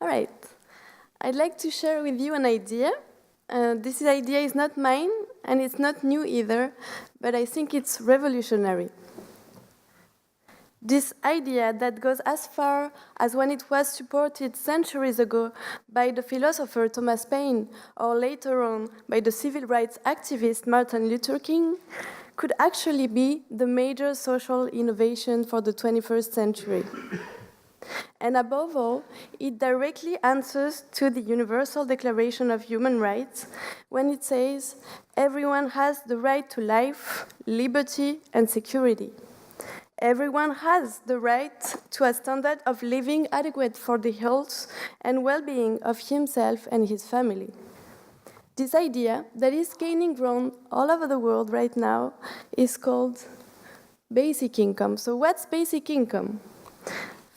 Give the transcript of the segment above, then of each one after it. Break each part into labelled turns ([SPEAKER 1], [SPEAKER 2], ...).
[SPEAKER 1] All right. I'd like to share with you an idea. This idea is not mine, and it's not new either, but I think it's revolutionary. This idea that goes as far as when it was supported centuries ago by the philosopher Thomas Paine, or later on by the civil rights activist Martin Luther King, could actually be the major social innovation for the 21st century. And above all, it directly answers to the Universal Declaration of Human Rights when it says, everyone has the right to life, liberty, and security. Everyone has the right to a standard of living adequate for the health and well-being of himself and his family. This idea that is gaining ground all over the world right now is called basic income. So what's basic income?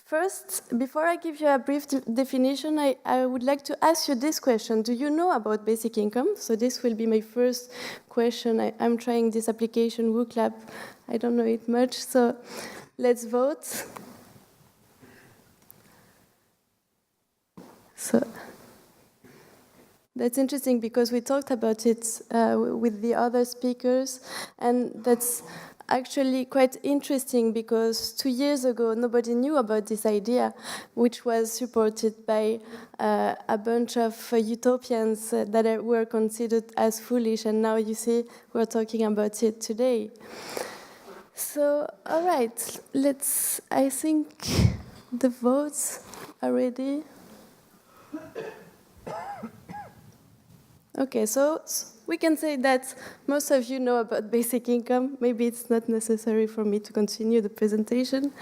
[SPEAKER 1] First, before I give you a brief definition, I would like to ask you this question. Do you know about basic income? So this will be my first question. I'm trying this application, WooClap. I don't know it much, so let's vote. So that's interesting because we talked about it with the other speakers, and that's actually quite interesting because 2 years ago nobody knew about this idea, which was supported by a bunch of utopians that were considered as foolish, and now you see we're talking about it today. So, all right, I think the votes are ready. Okay, so we can say that most of you know about basic income. Maybe it's not necessary for me to continue the presentation.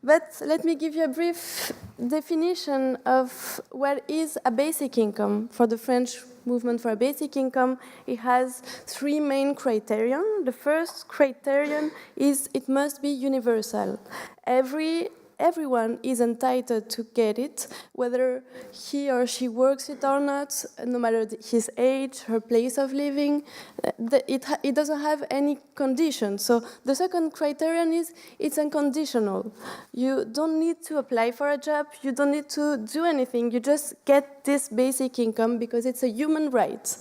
[SPEAKER 1] But let me give you a brief definition of what is a basic income. For the French movement for a basic income, it has 3 main criteria. The first criterion is it must be universal. Everyone is entitled to get it, whether he or she works it or not, no matter his age, her place of living. It doesn't have any conditions. So the second criterion is it's unconditional. You don't need to apply for a job. You don't need to do anything. You just get this basic income because it's a human right.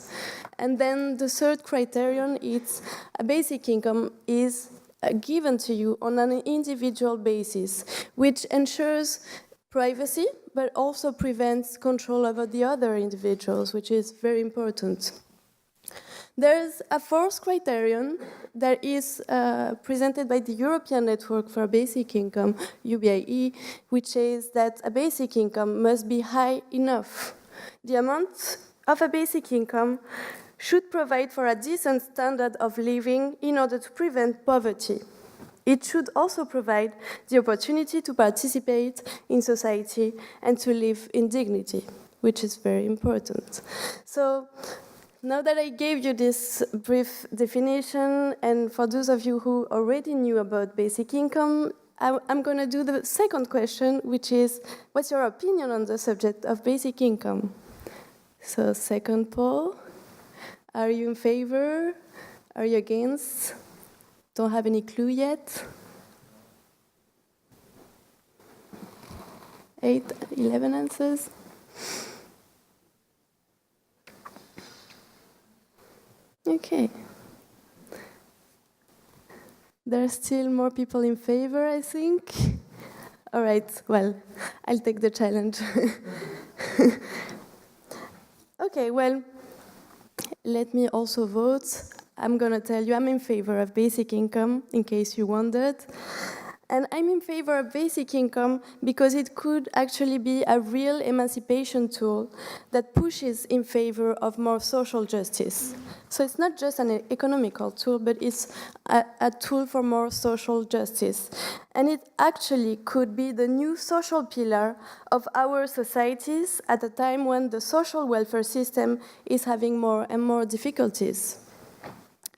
[SPEAKER 1] And then the third criterion is a basic income is given to you on an individual basis, which ensures privacy, but also prevents control over the other individuals, which is very important. There's a fourth criterion that is presented by the European Network for Basic Income, UBIE, which is that a basic income must be high enough. The amount of a basic income should provide for a decent standard of living in order to prevent poverty. It should also provide the opportunity to participate in society and to live in dignity, which is very important. So now that I gave you this brief definition, and for those of you who already knew about basic income, I'm going to do the second question, which is, what's your opinion on the subject of basic income? So second poll. Are you in favor? Are you against? Don't have any clue yet. 11 answers. Okay. There are still more people in favor, I think. All right, well, I'll take the challenge. Okay, well, let me also vote. I'm going to tell you I'm in favor of basic income, in case you wondered. And I'm in favor of basic income because it could actually be a real emancipation tool that pushes in favor of more social justice. So it's not just an economical tool, but it's a tool for more social justice. And it actually could be the new social pillar of our societies at a time when the social welfare system is having more and more difficulties.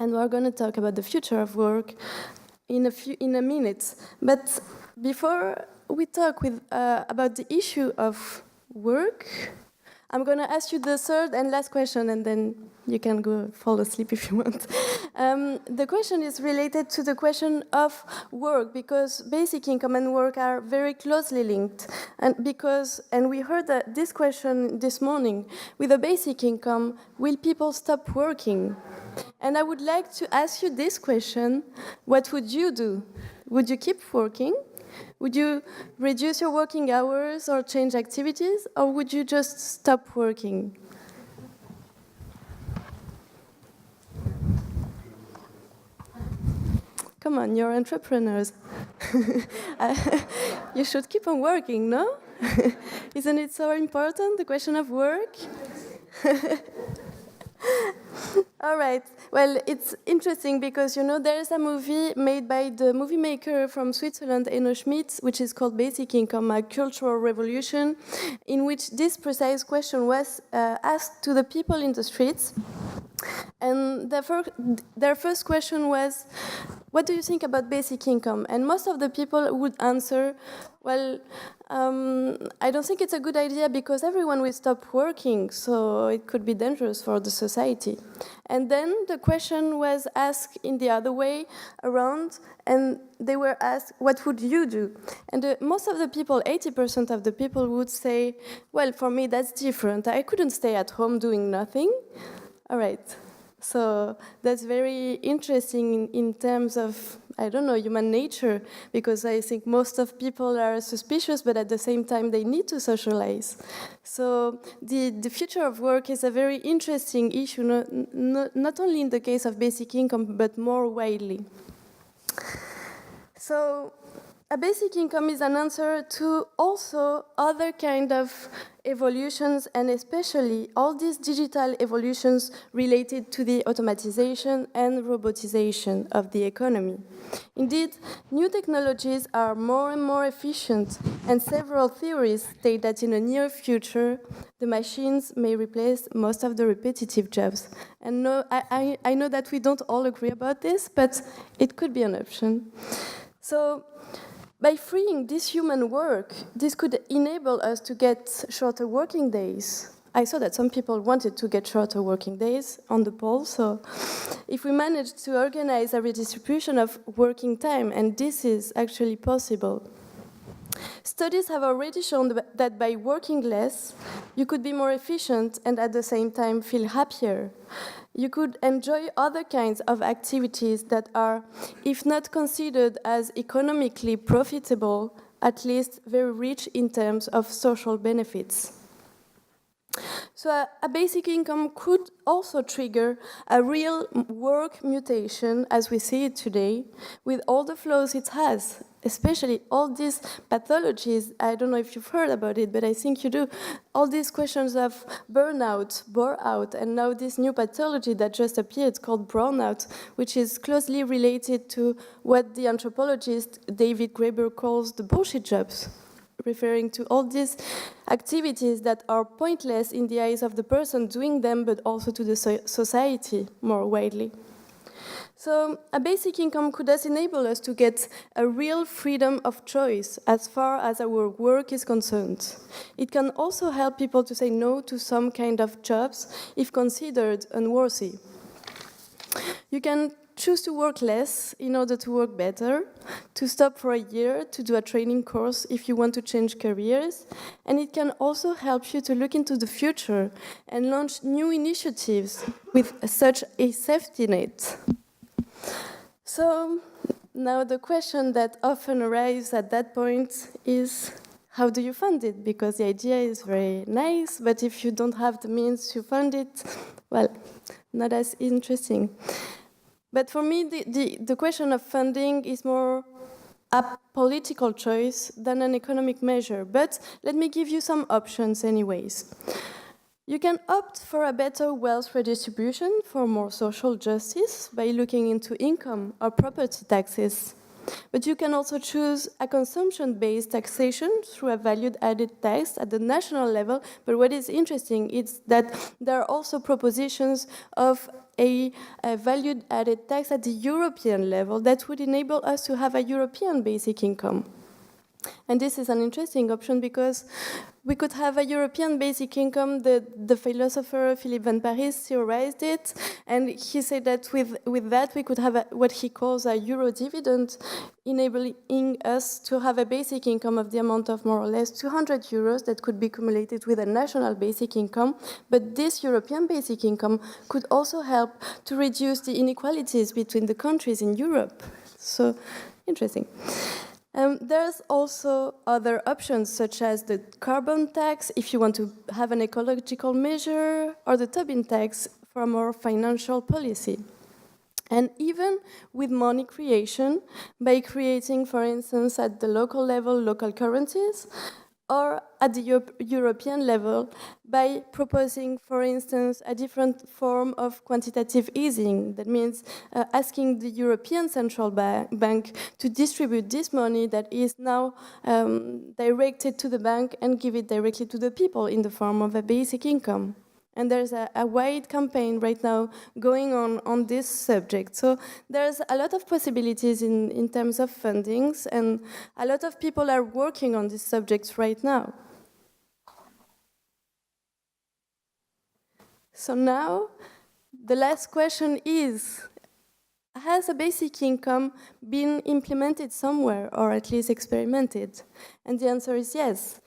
[SPEAKER 1] And we're going to talk about the future of work in a minute. But before we talk about the issue of work, I'm going to ask you the third and last question, and then you can go fall asleep if you want. The question is related to the question of work, because basic income and work are very closely linked. And we heard that this question this morning, with a basic income, will people stop working? And I would like to ask you this question: what would you do? Would you keep working? Would you reduce your working hours or change activities, or would you just stop working? Come on, you're entrepreneurs. You should keep on working, no? Isn't it so important, the question of work? All right. Well, it's interesting because, there is a movie made by the movie maker from Switzerland, Eno Schmidt, which is called Basic Income, a Cultural Revolution, in which this precise question was asked to the people in the streets. And their first question was, what do you think about basic income? And most of the people would answer, well, I don't think it's a good idea because everyone will stop working, so it could be dangerous for the society. And then the question was asked in the other way around, and they were asked, what would you do? And most of the people, 80% of the people would say, well, for me that's different. I couldn't stay at home doing nothing. All right. So that's very interesting in terms of, human nature, because I think most of people are suspicious, but at the same time they need to socialize. So the future of work is a very interesting issue, not only in the case of basic income, but more widely. So a basic income is an answer to also other kind of evolutions, and especially all these digital evolutions related to the automatization and robotization of the economy. Indeed, new technologies are more and more efficient, and several theories state that in the near future, the machines may replace most of the repetitive jobs. And no, I know that we don't all agree about this, but it could be an option. So, by freeing this human work, this could enable us to get shorter working days. I saw that some people wanted to get shorter working days on the poll, so if we manage to organize a redistribution of working time, and this is actually possible. Studies have already shown that by working less, you could be more efficient and at the same time feel happier. You could enjoy other kinds of activities that are, if not considered as economically profitable, at least very rich in terms of social benefits. So a basic income could also trigger a real work mutation as we see it today, with all the flaws it has, especially all these pathologies. I don't know if you've heard about it, but I think you do. All these questions of burnout, bore-out, and now this new pathology that just appeared called brownout, which is closely related to what the anthropologist David Graeber calls the bullshit jobs, referring to all these activities that are pointless in the eyes of the person doing them, but also to the society more widely. So a basic income could thus enable us to get a real freedom of choice as far as our work is concerned. It can also help people to say no to some kind of jobs if considered unworthy. You can choose to work less in order to work better, to stop for a year to do a training course if you want to change careers, and it can also help you to look into the future and launch new initiatives with such a safety net. So now the question that often arises at that point is, how do you fund it? Because the idea is very nice, but if you don't have the means to fund it, well, not as interesting. But for me, the question of funding is more a political choice than an economic measure. But let me give you some options anyways. You can opt for a better wealth redistribution for more social justice by looking into income or property taxes. But you can also choose a consumption-based taxation through a value-added tax at the national level. But what is interesting is that there are also propositions of a value-added tax at the European level that would enable us to have a European basic income. And this is an interesting option because we could have a European basic income. The philosopher Philippe Van Parijs theorized it, and he said that with that we could have what he calls a euro dividend, enabling us to have a basic income of the amount of more or less 200 euros that could be cumulated with a national basic income. But this European basic income could also help to reduce the inequalities between the countries in Europe. So, interesting. There's also other options, such as the carbon tax, if you want to have an ecological measure, or the Tobin tax for a more financial policy. And even with money creation, by creating, for instance, at the local level, local currencies, or at the European level by proposing, for instance, a different form of quantitative easing. That means asking the European Central Bank to distribute this money that is now directed to the bank and give it directly to the people in the form of a basic income. And there's a wide campaign right now going on this subject. So there's a lot of possibilities in terms of fundings, and a lot of people are working on these subjects right now. So now, the last question is, has a basic income been implemented somewhere, or at least experimented? And the answer is yes.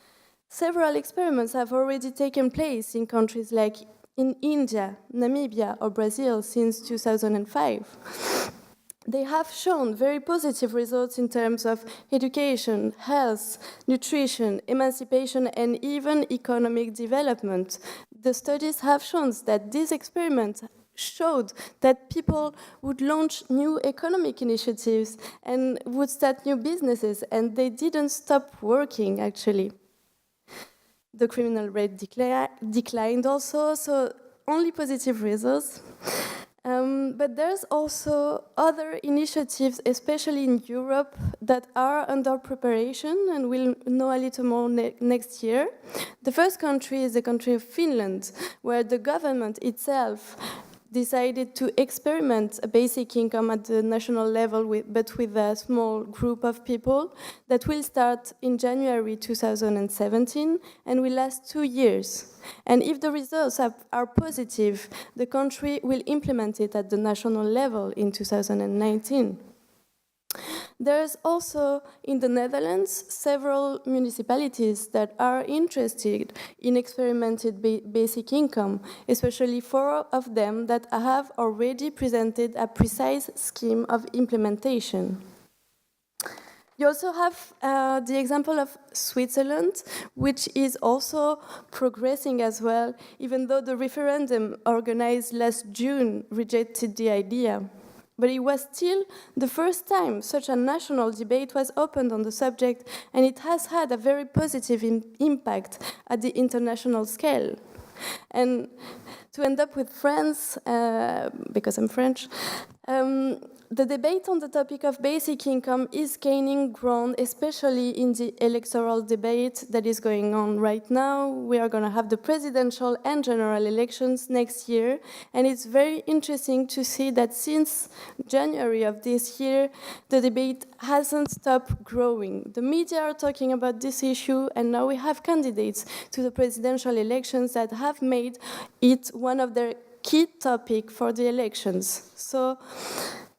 [SPEAKER 1] Several experiments have already taken place in countries like in India, Namibia, or Brazil since 2005. They have shown very positive results in terms of education, health, nutrition, emancipation, and even economic development. The studies have shown that these experiments showed that people would launch new economic initiatives and would start new businesses, and they didn't stop working, actually. The criminal rate declined also, so only positive results. But there's also other initiatives, especially in Europe, that are under preparation, and we'll know a little more next year. The first country is the country of Finland, where the government itself decided to experiment a basic income at the national level, but with a small group of people that will start in January 2017 and will last 2 years. And if the results are positive, the country will implement it at the national level in 2019. There's also, in the Netherlands, several municipalities that are interested in experimented basic income, especially 4 of them that have already presented a precise scheme of implementation. You also have the example of Switzerland, which is also progressing as well, even though the referendum organized last June rejected the idea. But it was still the first time such a national debate was opened on the subject, and it has had a very positive impact at the international scale. And to end up with France, because I'm French, the debate on the topic of basic income is gaining ground, especially in the electoral debate that is going on right now. We are going to have the presidential and general elections next year, and it's very interesting to see that since January of this year, the debate hasn't stopped growing. The media are talking about this issue, and now we have candidates to the presidential elections that have made it one of their key topics for the elections. So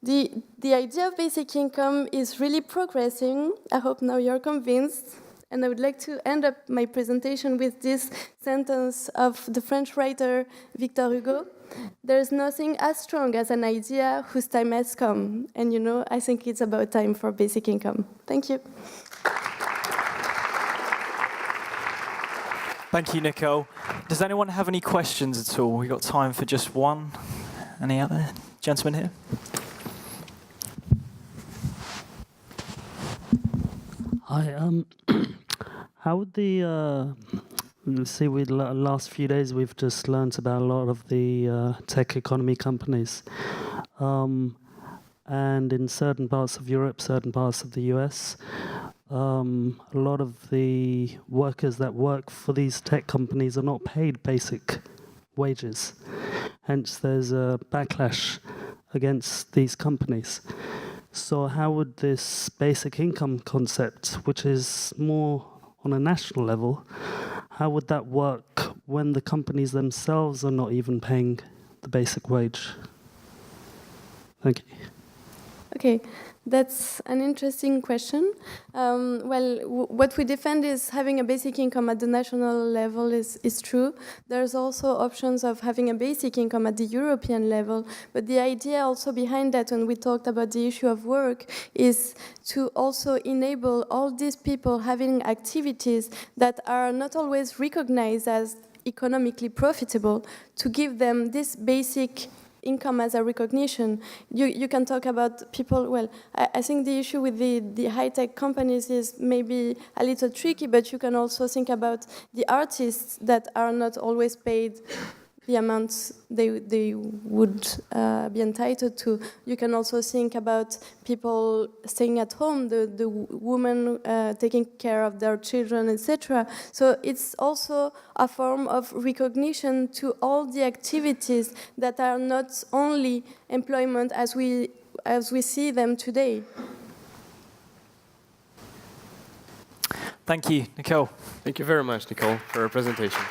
[SPEAKER 1] the idea of basic income is really progressing. I hope now you're convinced. And I would like to end up my presentation with this sentence of the French writer Victor Hugo. There's nothing as strong as an idea whose time has come. And you know, I think it's about time for basic income. Thank you.
[SPEAKER 2] Thank you, Nicole. Does anyone have any questions at all? We've got time for just one. Any other gentleman here?
[SPEAKER 3] Hi. How would the last few days we've just learnt about a lot of the tech economy companies, and in certain parts of Europe, certain parts of the US, a lot of the workers that work for these tech companies are not paid basic wages. Hence, there's a backlash against these companies. So how would this basic income concept, which is more on a national level, how would that work when the companies themselves are not even paying the basic wage? Thank you.
[SPEAKER 1] Okay, that's an interesting question. What we defend is having a basic income at the national level is true. There's also options of having a basic income at the European level, but the idea also behind that, when we talked about the issue of work, is to also enable all these people having activities that are not always recognized as economically profitable, to give them this basic income as a recognition. You can talk about people, well, I think the issue with the high-tech companies is maybe a little tricky, but you can also think about the artists that are not always paid the amounts they would be entitled to. You can also think about people staying at home, the women taking care of their children, etc. So it's also a form of recognition to all the activities that are not only employment as we see them today.
[SPEAKER 2] Thank you, Nicole.
[SPEAKER 4] Thank you very much, Nicole, for your presentation.